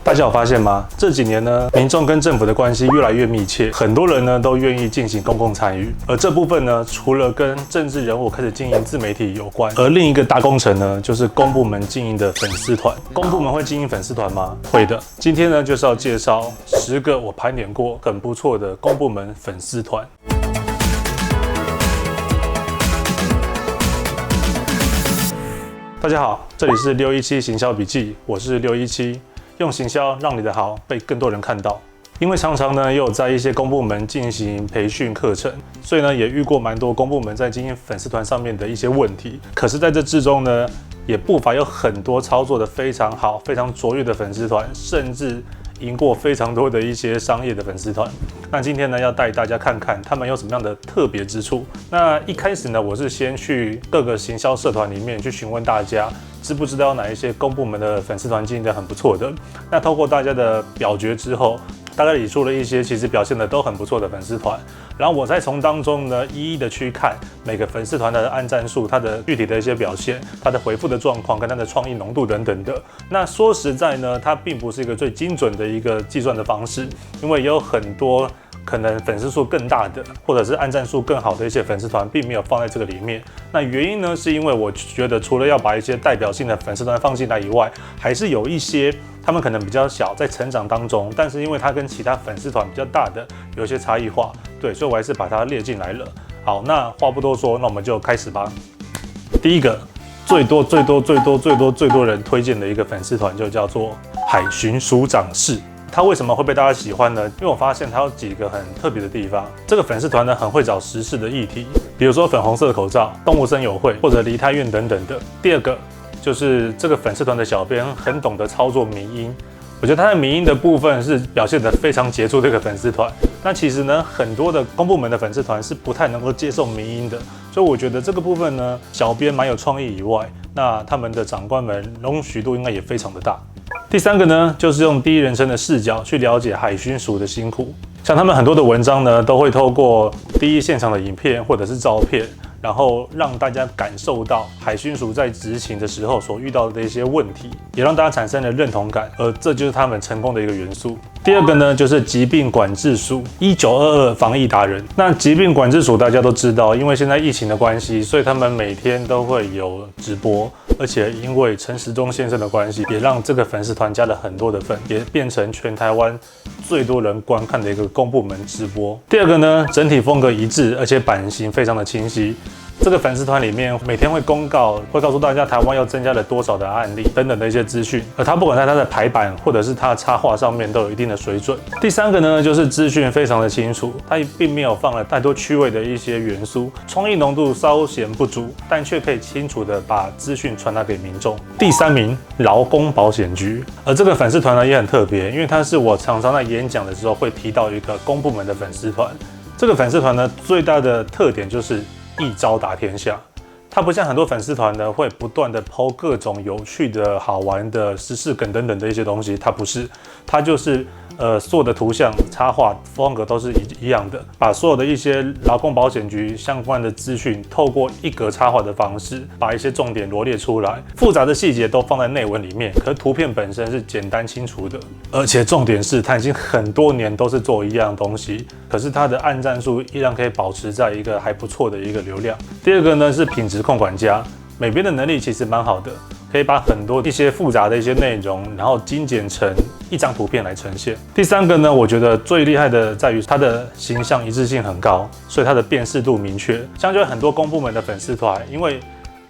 大家有发现吗？这几年呢，民众跟政府的关系越来越密切，很多人呢都愿意进行公共参与。而这部分呢，除了跟政治人物开始经营自媒体有关，而另一个大工程呢，就是公部门经营的粉丝团。公部门会经营粉丝团吗？会的。今天呢，就是要介绍10个我盘点过很不错的公部门粉丝团。大家好，这里是617行销笔记，我是617。用行销让你的好被更多人看到，因为常常呢也有在一些公部门进行培训课程，所以呢也遇过蛮多公部门在经营粉丝团上面的一些问题。可是在这之中呢，也不乏有很多操作的非常好、非常卓越的粉丝团，甚至赢过非常多的一些商业的粉丝团。那今天呢，要带大家看看他们有什么样的特别之处。那一开始呢，我是先去各个行销社团里面去询问大家，知不知道哪一些公部门的粉丝团经营得很不错的。那透过大家的表决之后，大概理出了一些其实表现得都很不错的粉丝团，然后我再从当中呢一一的去看每个粉丝团的按赞数、它的具体的一些表现、它的回复的状况跟它的创意浓度等等的。那说实在呢，它并不是一个最精准的一个计算的方式，因为也有很多可能粉丝数更大的，或者是按赞数更好的一些粉丝团，并没有放在这个里面。那原因呢，是因为我觉得除了要把一些代表性的粉丝团放进来以外，还是有一些他们可能比较小，在成长当中，但是因为它跟其他粉丝团比较大的有一些差异化，对，所以我还是把它列进来了。好，那话不多说，那我们就开始吧。第一个，最多人推荐的一个粉丝团就叫做海巡署长室。它为什么会被大家喜欢呢？因为我发现它有几个很特别的地方。这个粉丝团呢，很会找时事的议题，比如说粉红色的口罩、动物森友会或者梨泰院等等的。第二个就是这个粉丝团的小编很懂得操作迷因，我觉得他的迷因的部分是表现得非常杰出的一个粉丝团。那其实呢，很多的公部门的粉丝团是不太能够接受迷因的，所以我觉得这个部分呢，小编蛮有创意以外，那他们的长官们容许度应该也非常的大。第三个呢，就是用第一人称的视角去了解海巡署的辛苦。像他们很多的文章呢，都会透过第一现场的影片或者是照片，然后让大家感受到海巡署在执勤的时候所遇到的一些问题，也让大家产生了认同感，而这就是他们成功的一个元素。第二个呢，就是疾病管制署1922防疫达人。那疾病管制署大家都知道，因为现在疫情的关系，所以他们每天都会有直播，而且因为陈时中先生的关系，也让这个粉丝团加了很多的粉，也变成全台湾最多人观看的一个公部门直播。第二个呢，整体风格一致，而且版型非常的清晰。这个粉丝团里面每天会公告，会告诉大家台湾又增加了多少的案例等等的一些资讯，而它不管在它的排版或者是它的插画上面都有一定的水准。第三个呢，就是资讯非常的清楚，它并没有放了太多趣味的一些元素，创意浓度稍显不足，但却可以清楚的把资讯传达给民众。第3名，劳工保险局。而这个粉丝团呢也很特别，因为它是我常常在演讲的时候会提到一个公部门的粉丝团。这个粉丝团呢最大的特点就是一招打天下。它不像很多粉丝团呢会不断的抛各种有趣的好玩的时事梗等等的一些东西，它不是，它就是所有的图像插画风格都是一样的，把所有的一些劳工保险局相关的资讯透过一格插画的方式把一些重点罗列出来，复杂的细节都放在内文里面，可是图片本身是简单清楚的，而且重点是它已经很多年都是做一样的东西，可是它的按赞数依然可以保持在一个还不错的一个流量。第二个呢是品质控管家，美编的能力其实蛮好的，可以把很多一些复杂的一些内容，然后精简成一张图片来呈现。第三个呢，我觉得最厉害的在于它的形象一致性很高，所以它的辨识度明确。相较于很多公部门的粉丝团，因为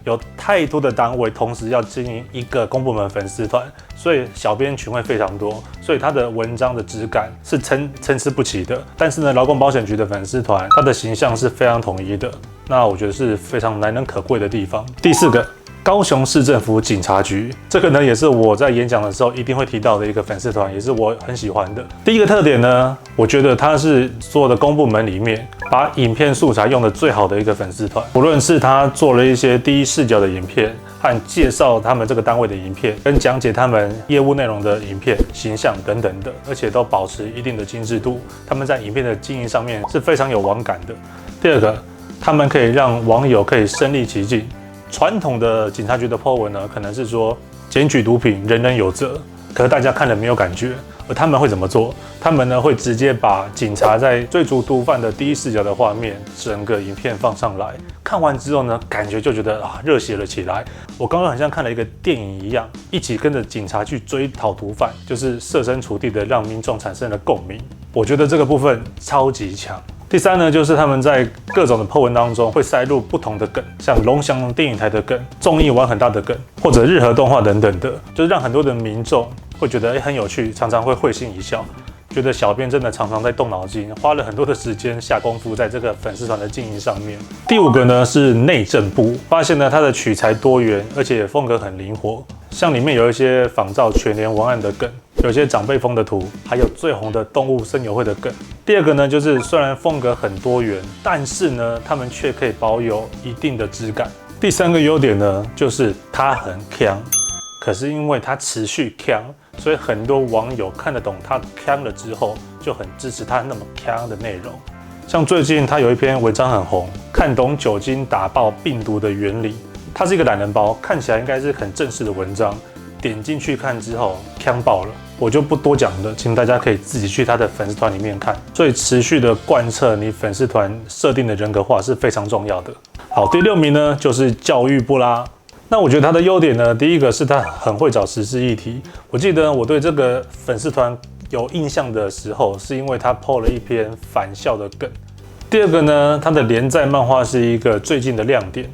有太多的单位同时要经营一个公部门粉丝团，所以小编群会非常多，所以它的文章的质感是参差不齐的。但是呢，劳工保险局的粉丝团，它的形象是非常统一的，那我觉得是非常难能可贵的地方。第四个，高雄市政府警察局，这个呢也是我在演讲的时候一定会提到的一个粉丝团，也是我很喜欢的。第一个特点呢，我觉得它是所有的公部门里面把影片素材用的最好的一个粉丝团，不论是他做了一些第一视角的影片，和介绍他们这个单位的影片，跟讲解他们业务内容的影片、形象等等的，而且都保持一定的精致度。他们在影片的经营上面是非常有网感的。第二个，他们可以让网友可以身临其境。传统的警察局的 po 文呢，可能是说检举毒品人人有责，可是大家看了没有感觉。而他们会怎么做？他们呢会直接把警察在追逐毒贩的第一视角的画面，整个影片放上来。看完之后呢，感觉就觉得热血了起来。我刚刚好像看了一个电影一样，一起跟着警察去追讨毒贩，就是设身处地的让民众产生了共鸣。我觉得这个部分超级强。第三呢，就是他们在各种的 po 文当中会塞入不同的梗，像龙翔电影台的梗、综艺玩很大的梗，或者日和动画等等的，就是让很多的民众会觉得很有趣，常常会会心一笑，觉得小编真的常常在动脑筋，花了很多的时间下功夫在这个粉丝团的经营上面。第五个呢是内政部，发现呢它的取材多元，而且风格很灵活，像里面有一些仿照全联文案的梗，有些长辈风的图，还有最红的动物森友会的梗。第二个呢，就是虽然风格很多元，但是呢，他们却可以保有一定的质感。第三个优点呢，就是它很鏘，可是因为它持续鏘，所以很多网友看得懂它鏘了之后，就很支持它那么鏘的内容。像最近它有一篇文章很红，看懂酒精打爆病毒的原理。它是一个懒人包，看起来应该是很正式的文章，点进去看之后，鏘爆了。我就不多讲了，请大家可以自己去他的粉丝团里面看。所以持续的贯彻你粉丝团设定的人格化是非常重要的。好，第6名呢就是教育部啦。那我觉得他的优点呢，第一个是他很会找时事议题。我记得我对这个粉丝团有印象的时候，是因为他 po 了一篇返校的梗。第二个呢，他的连载漫画是一个最近的亮点。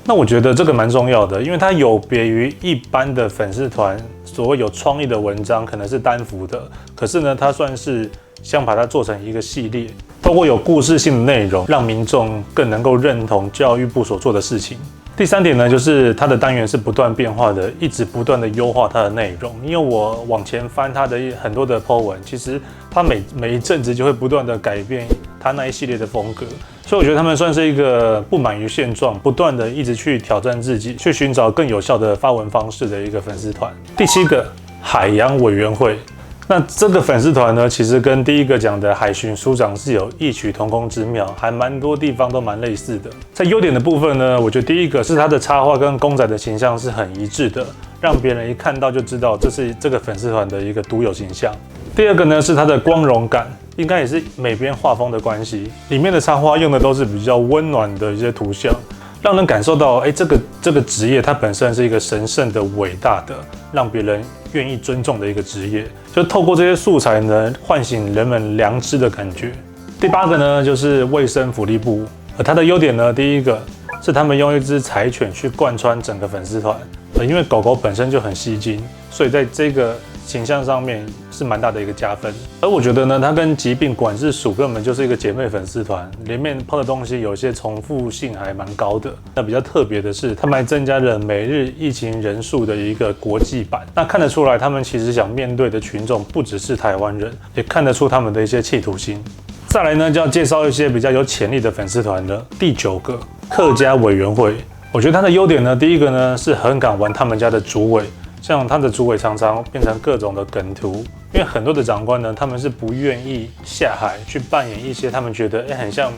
那我觉得这个蛮重要的，因为它有别于一般的粉丝团所谓有创意的文章，可能是单幅的，可是呢，它算是想把它做成一个系列，透过有故事性的内容，让民众更能够认同教育部所做的事情。第3点呢，就是它的单元是不断变化的，一直不断的优化它的内容。因为我往前翻它的很多的 po 文，其实它每一阵子就会不断的改变它那一系列的风格，所以我觉得他们算是一个不满于现状，不断的一直去挑战自己，去寻找更有效的发文方式的一个粉丝团。第7个，海洋委员会。那这个粉丝团呢，其实跟第一个讲的海巡署长是有异曲同工之妙，还蛮多地方都蛮类似的。在优点的部分呢，我觉得第一个是它的插画跟公仔的形象是很一致的，让别人一看到就知道这是这个粉丝团的一个独有形象。第二个呢是它的光荣感，应该也是美编画风的关系，里面的插画用的都是比较温暖的一些图像，让人感受到，这个职业它本身是一个神圣的、伟大的，让别人愿意尊重的一个职业。就透过这些素材呢，唤醒人们良知的感觉。第8个呢，就是卫生福利部，它的优点呢，第一个是他们用一只柴犬去贯穿整个粉丝团，因为狗狗本身就很吸睛，所以在这个形象上面是蛮大的一个加分。而我觉得呢，它跟疾病管制署根本就是一个姐妹粉丝团，里面抛的东西有些重复性还蛮高的。那比较特别的是，他们还增加了每日疫情人数的一个国际版。那看得出来，他们其实想面对的群众不只是台湾人，也看得出他们的一些企图心。再来呢，就要介绍一些比较有潜力的粉丝团了。第9个，客家委员会。我觉得它的优点呢，第一个呢是很敢玩他们家的主委。像他的主委常常变成各种的梗图，因为很多的长官呢，他们是不愿意下海去扮演一些他们觉得很像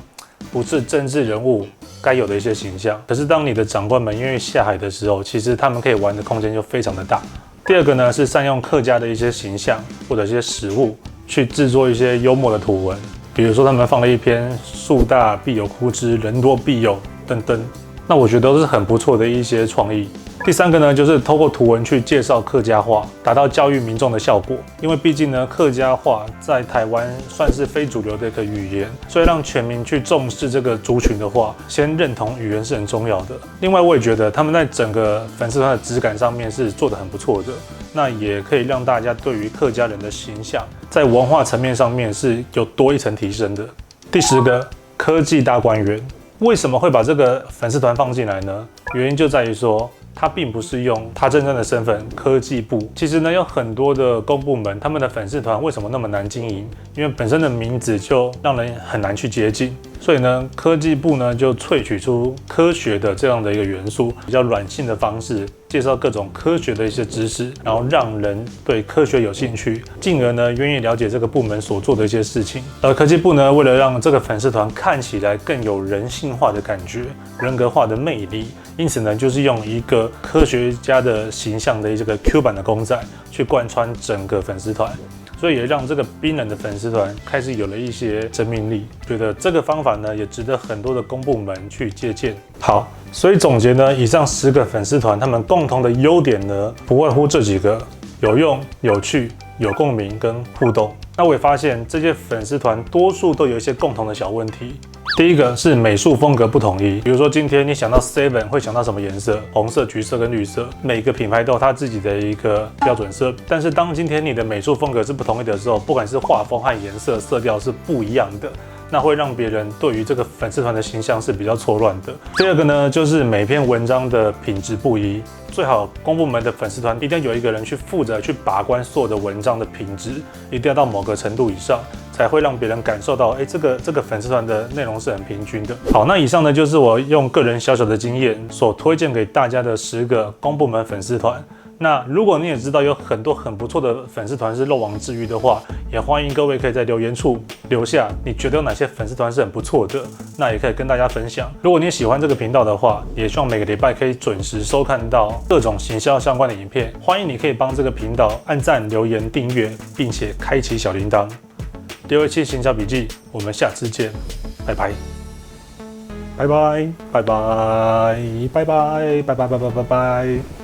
不是政治人物该有的一些形象。可是当你的长官们愿意下海的时候，其实他们可以玩的空间就非常的大。第二个呢是善用客家的一些形象或者一些食物去制作一些幽默的图文，比如说他们放了一篇树大必有枯枝，人多必有等等，那我觉得都是很不错的一些创意。第3个呢，就是透过图文去介绍客家话，达到教育民众的效果。因为毕竟呢，客家话在台湾算是非主流的一个语言，所以让全民去重视这个族群的话，先认同语言是很重要的。另外，我也觉得他们在整个粉丝团的质感上面是做得很不错的，那也可以让大家对于客家人的形象，在文化层面上面是有多一层提升的。第10个，科技大观园。为什么会把这个粉丝团放进来呢？原因就在于说，他并不是用他真正的身份科技部。其实呢，有很多的公部门，他们的粉丝团为什么那么难经营？因为本身的名字就让人很难去接近。所以呢，科技部呢就萃取出科学的这样的一个元素，比较软性的方式，介绍各种科学的一些知识，然后让人对科学有兴趣，进而呢愿意了解这个部门所做的一些事情。而科技部呢，为了让这个粉丝团看起来更有人性化的感觉、人格化的魅力，因此呢，就是用一个科学家的形象的这个 Q 版的公仔去贯穿整个粉丝团。所以也让这个冰冷的粉丝团开始有了一些生命力，觉得这个方法呢也值得很多的公部门去借鉴。好，所以总结呢，以上10个粉丝团他们共同的优点呢，不外乎这几个：有用、有趣、有共鸣跟互动。那我也发现这些粉丝团多数都有一些共同的小问题。第一个是美术风格不统一，比如说今天你想到 Seven 会想到什么颜色？红色、橘色跟绿色，每个品牌都有它自己的一个标准色。但是当今天你的美术风格是不统一的时候，不管是画风和颜色、色调是不一样的，那会让别人对于这个粉丝团的形象是比较错乱的。第二个呢，就是每篇文章的品质不一，最好公部门的粉丝团一定要有一个人去负责去把关所有的文章的品质，一定要到某个程度以上，才会让别人感受到，这个粉丝团的内容是很平均的。好，那以上呢就是我用个人小小的经验所推荐给大家的10个公部门粉丝团。那如果你也知道有很多很不错的粉丝团是漏网之鱼的话，也欢迎各位可以在留言处留下你觉得有哪些粉丝团是很不错的，那也可以跟大家分享。如果你喜欢这个频道的话，也希望每个礼拜可以准时收看到各种行销相关的影片。欢迎你可以帮这个频道按赞、留言、订阅，并且开启小铃铛。617行销笔记，我们下次见，拜拜，拜拜，拜拜，拜拜，拜拜，拜拜，拜拜。